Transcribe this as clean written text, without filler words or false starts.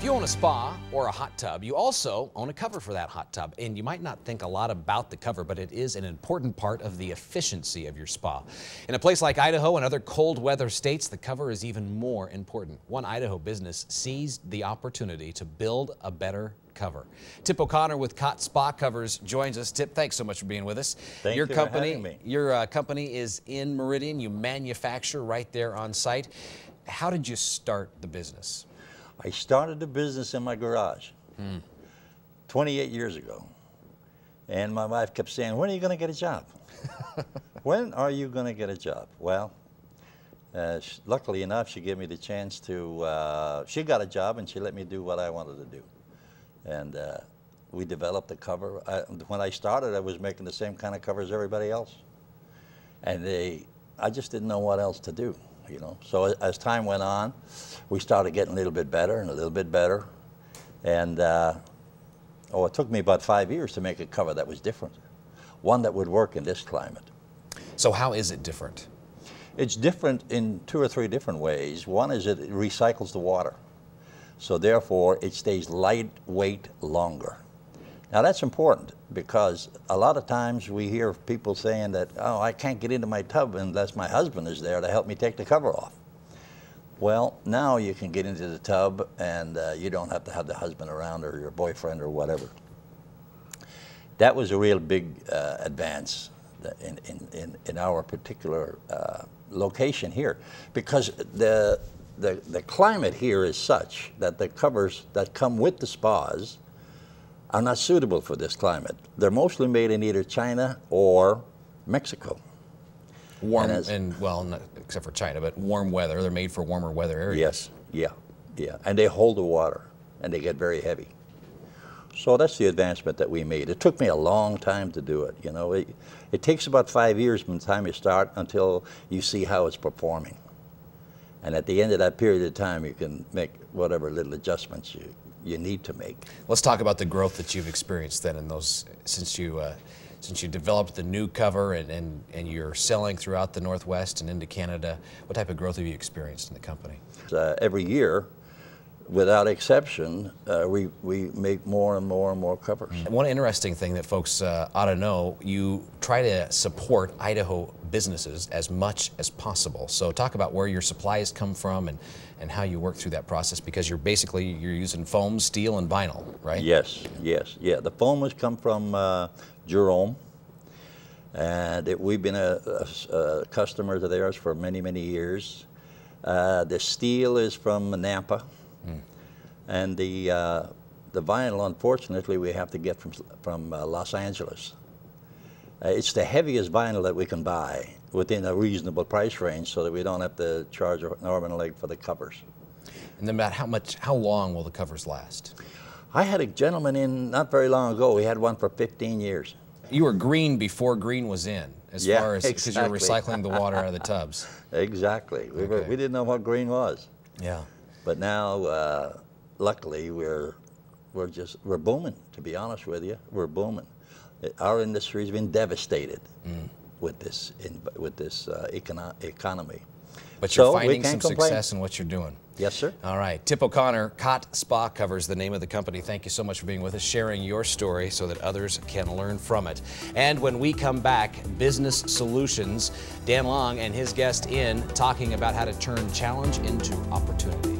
you own a spa or a hot tub, you also own a cover for that hot tub. And you might not think a lot about the cover, but it is an important part of the efficiency of your spa. In a place like Idaho and other cold weather states, the cover is even more important. One Idaho business seized the opportunity to build a better cover. Tip O'Connor with Cot Spa Covers joins us. Tip, thanks so much for being with us. Thank you for having me. Your company is in Meridian. You manufacture right there on site. How did you start the business? I started the business in my garage 28 years ago. And my wife kept saying, when are you going to get a job? When are you going to get a job? Well, luckily enough, she gave me the chance to, she got a job and she let me do what I wanted to do. And we developed the cover. When I started, I was making the same kind of cover as everybody else. And I just didn't know what else to do, you know. So as time went on, we started getting a little bit better and a little bit better. And it took me about 5 years to make a cover that was different. One that would work in this climate. So how is it different? It's different in 2 or 3 different ways. One is it recycles the water. So therefore, it stays lightweight longer. Now that's important because a lot of times we hear people saying that, oh, I can't get into my tub unless my husband is there to help me take the cover off. Well, now you can get into the tub and you don't have to have the husband around or your boyfriend or whatever. That was a real big advance in our particular location here, because the climate here is such that the covers that come with the spas are not suitable for this climate. They're mostly made in either China or Mexico. Warm well, not, except for China, but warm weather. They're made for warmer weather areas. Yes, yeah. And they hold the water and they get very heavy. So that's the advancement that we made. It took me a long time to do it. You know, it takes about 5 years from the time you start until you see how it's performing. And at the end of that period of time, you can make whatever little adjustments you need to make. Let's talk about the growth that you've experienced then in those, since you developed the new cover and you're selling throughout the Northwest and into Canada. What type of growth have you experienced in the company? Every year, without exception, we make more and more and more covers. And one interesting thing that folks ought to know, you try to support Idaho businesses as much as possible. So talk about where your supplies come from and how you work through that process, because you're using foam, steel, and vinyl, right? Yes. Yeah, the foam has come from Jerome, and we've been a customer of theirs for many, many years. The steel is from Nampa. And the vinyl, unfortunately, we have to get from Los Angeles. It's the heaviest vinyl that we can buy within a reasonable price range, so that we don't have to charge an arm and a leg for the covers. And then about how long will the covers last? I had a gentleman in not very long ago. We had one for 15 years. You were green before green was in, as far as because exactly. you're recycling the water out of the tubs. Exactly. We didn't know what green was. Yeah. But now, luckily, we're booming. To be honest with you, we're booming. Our industry has been devastated with this economy. But you're finding some success in what you're doing. Yes, sir. All right. Tip O'Connor, Cot Spa Covers, the name of the company. Thank you so much for being with us, sharing your story so that others can learn from it. And when we come back, Business Solutions, Dan Long and his guest in talking about how to turn challenge into opportunity.